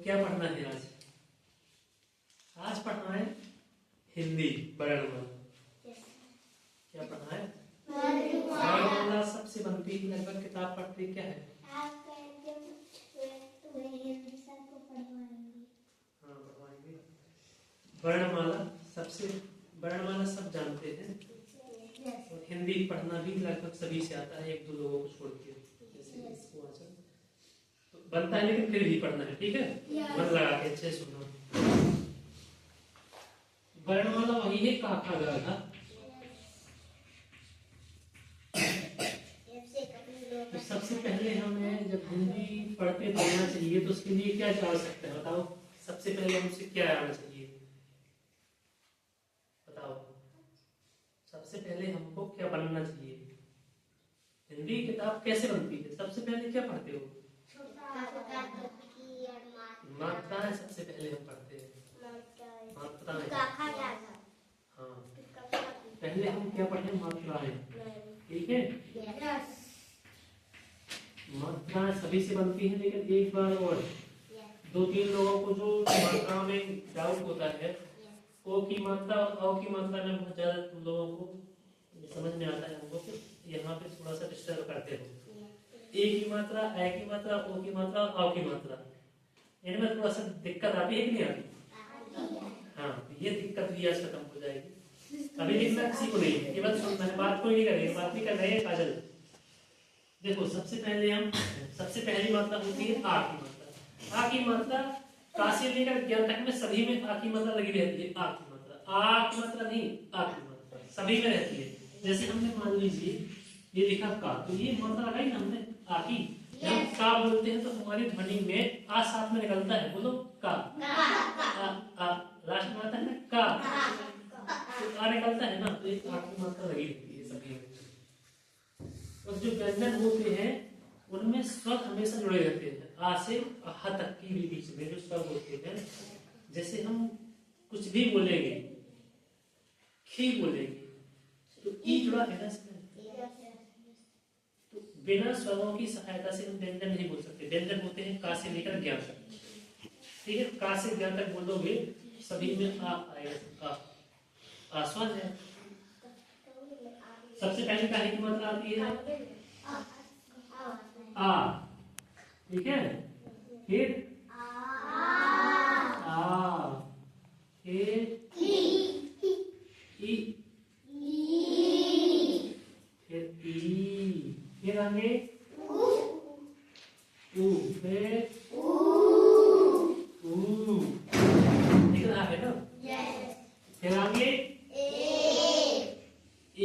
क्या पढ़ना है आज? आज पढ़ना है हिंदी वर्णमाला। क्या पढ़ना है? वर्णमाला सबसे बनती लगभग किताब पढ़ती क्या है? हाँ, पढ़वाएंगे। वर्णमाला सब जानते हैं और हिंदी पढ़ना भी लगभग सभी से आता है, एक दो लोगों को छोड़ के, जैसे इसको वाचन तो बनता है, लेकिन फिर भी पढ़ना है, ठीक है? मन लगा के अच्छे सुनो। वर्णमाला वही है का खा गा घा। तो सबसे पहले हमें जब हिंदी पढ़ते पढ़ना चाहिए तो उसके लिए क्या जान सकते हैं बताओ? सबसे पहले हमसे क्या आना चाहिए बताओ? सबसे पहले हमको क्या बनना चाहिए? हिंदी किताब कैसे बनती है? सबसे पहले क्या पढ़ते हो? मात्राएं सबसे पहले हम पढ़ते हैं। मात्राएं, हाँ, पहले हम क्या पढ़े? मात्राएं, ठीक है? मात्राएं सभी से बनती है, लेकिन एक बार और दो तीन लोगों को जो मात्रा में डाउट होता है, ओ की मात्रा और अ की मात्रा में बहुत ज्यादा लोगों को समझ में आता है, हमको यहाँ पे थोड़ा सा डिस्टर्ब करते हो। ए की मात्रा, ए की मात्रा, ओ की मात्रा, अ की मात्रा, इनमें थोड़ा सा दिक्कत आती है कि नहीं आती? हाँ, ये दिक्कत भी आज खत्म हो जाएगी। अभी लिखना किसी को नहीं है, केवल सुनना है, बात कोई नहीं करेगी, बात नहीं कर रहे हैं काजल। देखो सबसे पहली मात्रा होती है आ की मात्रा। आ की मात्रा का से लेकर ज्ञान तक में सभी में आ की मात्रा लगी रहती है। आ की मात्रा, आ की मात्रा नहीं, आ की मात्रा सभी में रहती है। जैसे हमने मान लीजिए ये लिखा का, तो ये मात्रा लगाई ना हमने आ की। जब का बोलते हैं तो हमारी ध्वनि में आ साथ में निकलता है, बोलो का। लास्ट में आता है ना का, तो आ निकलता है ना, तो एक आ की मात्रा लगी रहती है सभी में। और जो व्यंजन होते हैं उनमें स्वर हमेशा जुड़े रहते हैं। आ से अह तक की भी बीच में जो स्वर होते हैं, जैसे हम कुछ भी बोलेंगे, खी बोलेंगे तो ई जुड़ा है ना इसमें। तो बिना स्वरों की सहायता से हम व्यंजन नहीं बोल सकते। व्यंजन होते हैं का से लेकर ज्ञान तक, ठीक है? का से ज्ञान तक बोलोगे सभी में आ आएगा। आ स्वर है। सबसे पहले काहे की मात्रा आती है? आ, ठीक है? फिर आ, फिर ई, फिर ई, फिर आगे ऊ, फिर ऊ, दिख रहा है ना? फिर आगे ए,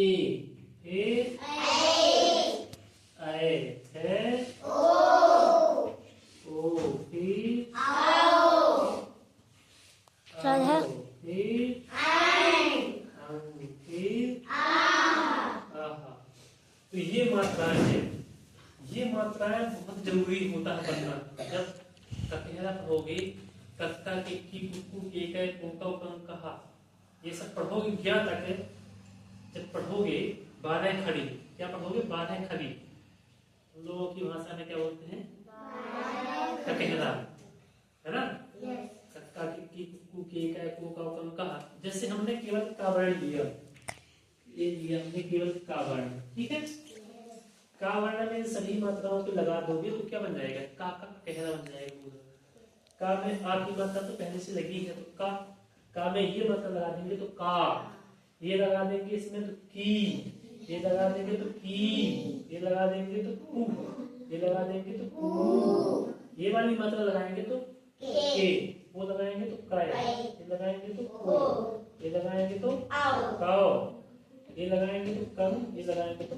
फिर आए, फिर ओ, फिर राधा, फिर फिर आहा। तो ये मात्राएं हैं, ये मात्राएं बहुत जरूरी होता है पढ़ना। जब ककेरा पढ़ोगे, कक्का के की कुकू के कै कुंका कं कहा, ये सब पढ़ोगे क्या तक है? जब पढ़ोगे 12 खड़ी, क्या पढ़ोगे? 12 खड़ी। हम लोगों की भाषा में क्या बोलते हैं? ककेरा, है ना? कक्का की कुकू के कै कुंका कं कहा। जैसे हमने केवल का वर्ण लिया, ये लिया हमने केवल का वर्ण, ठीक है? का वर्ण में सभी मात्राओं को लगा दोगे तो क्या बन जाएगा? का कहना बन जाएगा पूरा। का में आ की मात्रा तो पहले से लगी है, तो का में ये मात्रा लगा देंगे तो का, ये लगा देंगे इसमें तो की, ये लगा देंगे तो की, ये लगा देंगे तो कु, ये लगा देंगे तो कु, ये वाली मात्रा लगाएंगे तो के, वो लगाएंगे तो काय, ये लगाएंगे तो को, ये लगाएंगे तो काओ, ये लगाएंगे तो कम, ये लगाएंगे तो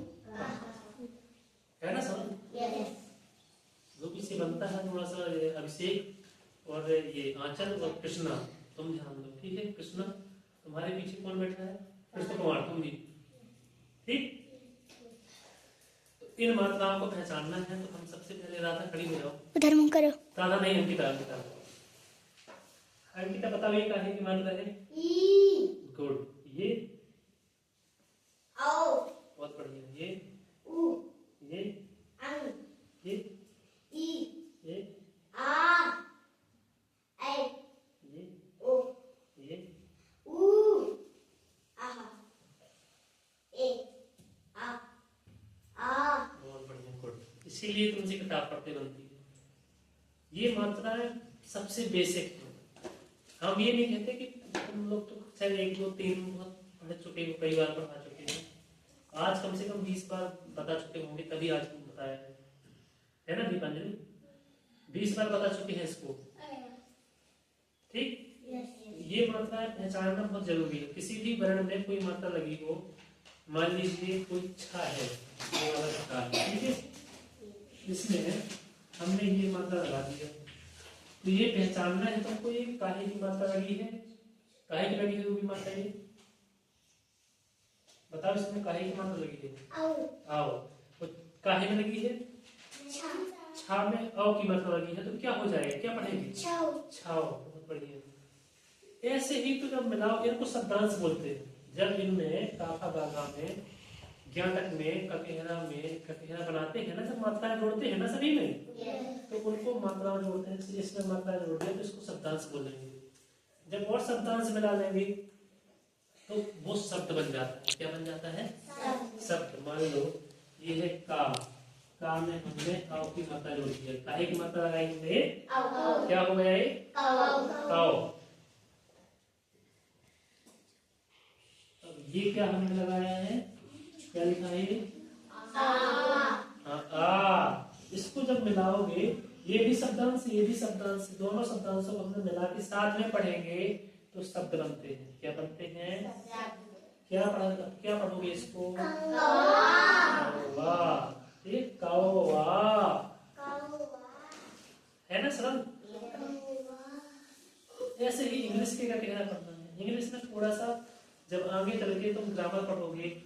है ना समझ? जो किसी बनता है थोड़ा सा अभिषेक और ये आंचल और कृष्णा, तुम ध्यान दो, ठीक है? कृष्णा तुम्हारे पीछे कौन बैठा है? कृष्ण कुमार, तुम भी, ठीक? तो इन मात्राओं को पहचानना है तो हम सबसे पहले राधा खड़ी हो जाओ। उधर मुंह करो। राधा नहीं, अंकिता, अंकिता, अंकिता बता भी काहे की मात्रा है? गुड, ये बहुत बढ़िया, ये ये ये ये इसीलिए तुमसे किताब पढ़ते बनती है। ये मात्राएं सबसे बेसिक है। हम ये नहीं कहते कि तुम लोग तो शायद 1 2 3 बहुत पढ़ चुके हो, कई बार पढ़ा चुके हो, आज कम से कम 20 बार बता चुके होंगे, तभी आज तुम बताया है ना दीपांजलि? 20 बार बता चुके हैं इसको, ठीक। ये मात्राएं पहचानना बहुत जरूरी है। किसी भी वर्ण में कोई मात्रा लगी हो, मान लीजिए कोई छा है, ठीक है, इसमें हमने ये मात्रा लगा दी है, तो ये पहचानना है तुमको ये काहे की मात्रा लगी है, काहे की लगी है वो भी मात्रा ये बताओ। इसमें काहे की मात्रा लगी है? आओ। तो काहे में लगी है? छा में आओ की मात्रा लगी है, तो क्या हो जाएगा, क्या पढ़ेगी? छाओ। बहुत बढ़िया। ऐसे ही तो जब मिलाओ, इनको शब्दांश बोलते हैं। जब इनमें काफा गागा में, ज्ञानक में, ककेहरा बनाते हैं ना, जब मात्राएं जोड़ते हैं ना सभी में, तो उनको मात्राएं जोड़ते हैं। इसमें मात्राएं जोड़ दिया तो इसको शब्दांश बोलेंगे। जब और शब्दांश मिला लेंगे तो वो शब्द बन जाता है। क्या बन जाता है? शब्द। मान लो ये है का में हमने आओ की मात्रा जोड़ी है, काहे की मात्रा लगाएंगे? क्या हो गया ये? काओ। अब ये क्या हमने लगाया है, क्या लिखा है? आ। इसको जब मिलाओगे, ये भी शब्दांश, ये भी शब्दांश, दोनों शब्दांशों को हमने मिला के साथ में पढ़ेंगे तो शब्द बनते हैं। क्या बनते हैं? क्या पढ़ोगे इसको? कौवा। ठीक, कौवा है ना सरल? ऐसे ही इंग्लिश के का कहना पढ़ना है। इंग्लिश में थोड़ा सा जब आगे चल के तुम ग्रामर पढ़ोगे,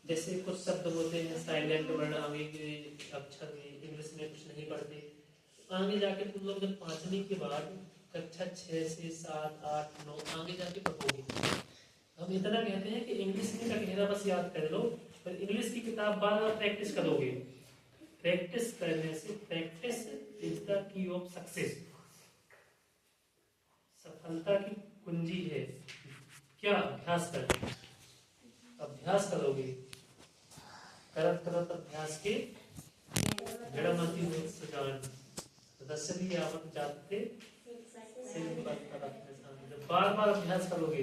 जैसे कुछ शब्द होते हैं साइलेंट वर्ण, आगे के अक्षर इंग्लिश में कुछ नहीं पढ़ते, आगे जाके तुम लोग जब 5वीं के बाद कक्षा 6 से 7 8 9 आगे जाके पढ़ोगे। हम इतना कहते हैं कि इंग्लिश में का कहना बस याद कर लो, पर इंग्लिश की किताब बार बार प्रैक्टिस करोगे। प्रैक्टिस करने से, practice is the key of success. सफलता की कुंजी है क्या? अभ्यास कर। अभ्यास करोगे, करत करत अभ्यास के जड़मति में सुजान रसली आवत जाते बार बार अभ्यास करोगे।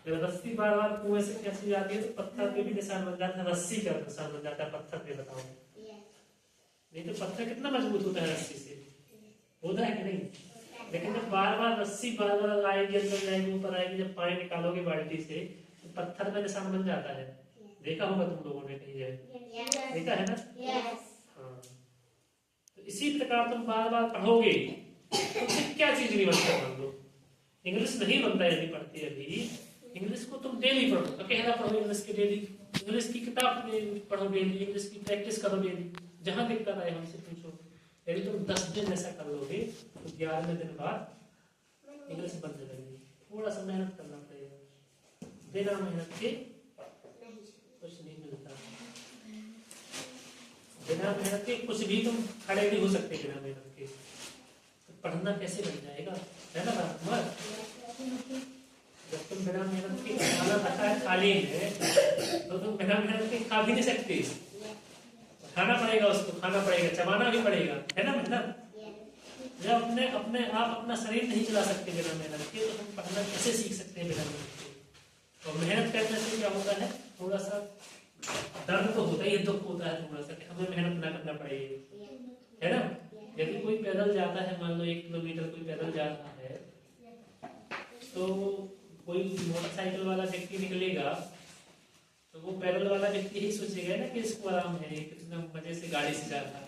जब रस्सी बार बार कुएं से खींची जाती है तो पत्थर पे भी निशान बन जाता है, रस्सी का निशान बन जाता है पत्थर पे। बताओ, नहीं तो पत्थर कितना मजबूत होता है रस्सी से, होता है कि नहीं? लेकिन जब बार बार रस्सी बार बार आएगी, अंदर जाएगी, ऊपर आएगी, जब पानी निकालोगे बाल्टी से तो पत्थर पे निशान बन जाता है। देखा होगा तुम लोगों ने कहीं है, देखा है ना? हाँ। तो इसी प्रकार तुम बार बार पढ़ोगे तो क्या चीज नहीं बनता। मान लो इंग्लिश नहीं बनता यदि पढ़ते अभी, इंग्लिश को तुम डेली पढ़ो, कहना पढ़ो इंग्लिश की डेली, इंग्लिश की किताब पढ़ो डेली, इंग्लिश की प्रैक्टिस करो डेली। जहां दिक्कत आए हमसे पूछो। यदि तुम 10 दिन ऐसा कर लोगे तो 11वें दिन बाद इंग्लिश बनने लगेगी। थोड़ा सा मेहनत करना पड़ेगा, बिना मेहनत के कुछ नहीं मिलता। बिना मेहनत के कुछ भी तुम खड़े नहीं हो सकते। बिना मेहनत के तो पढ़ना कैसे बन जाएगा, है ना राजकुमार? जब तुम बिना मेहनत के खाना खाता है थाली है तो तुम बिना मेहनत के खा भी नहीं सकते। खाना पड़ेगा, उसको खाना पड़ेगा, चबाना भी पड़ेगा, है ना? जब अपने आप अपना शरीर नहीं चला सकते बिना मेहनत के, तो हम पढ़ना कैसे सीख सकते हैं बिना मेहनत के? और मेहनत करने से क्या होता है, थोड़ा सा दर्द तो होता ही है, दुख होता है थोड़ा सा कि हमें मेहनत ना करना पड़ेगी, है ना? यदि कोई पैदल जाता है, मान लो 1 किलोमीटर कोई पैदल जा रहा है, तो कोई मोटरसाइकिल वाला व्यक्ति निकलेगा तो वो पैदल वाला व्यक्ति ही सोचेगा ना कि इसको आराम है, कितना मजे से गाड़ी से जा रहा है,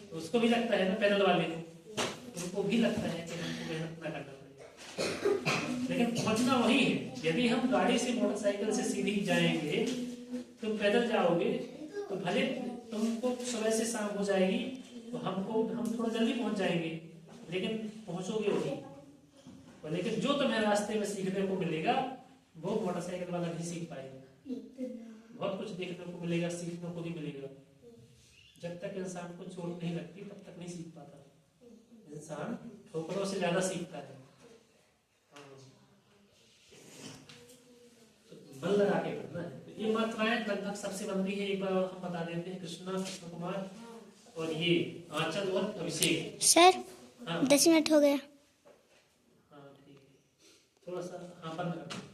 तो उसको भी लगता है ना पैदल वाले को, उनको भी लगता है कि हमको मेहनत ना करना पड़ेगा। लेकिन पहुंचना वही है। यदि हम गाड़ी से मोटरसाइकिल से सीधी जाएंगे, तुम पैदल जाओगे तो भले तुमको सुबह से शाम हो जाएगी, तो हम थोड़ा जल्दी पहुंच जाएंगे, लेकिन पहुंचोगे वही। लेकिन जो तुम्हें रास्ते में सीखने को मिलेगा वो मोटरसाइकिल वाला नहीं सीख पाएगा। बहुत कुछ देखने को मिलेगा, सीखने को भी मिलेगा। जब तक इंसान को चोट नहीं लगती तब तक नहीं सीख पाता। इंसान ठोकरों से ज्यादा सीखता है। तो बल लगा के करना है। तो ये मात्राएं लगभग सबसे बनती है। एक बार हम बता देते हैं, कृष्ण कुमार और ये आंचल और अभिषेक। सर हाँ 10 मिनट हो गया। हाँ ठीक है, थोड़ा सा हाँ बंद कर।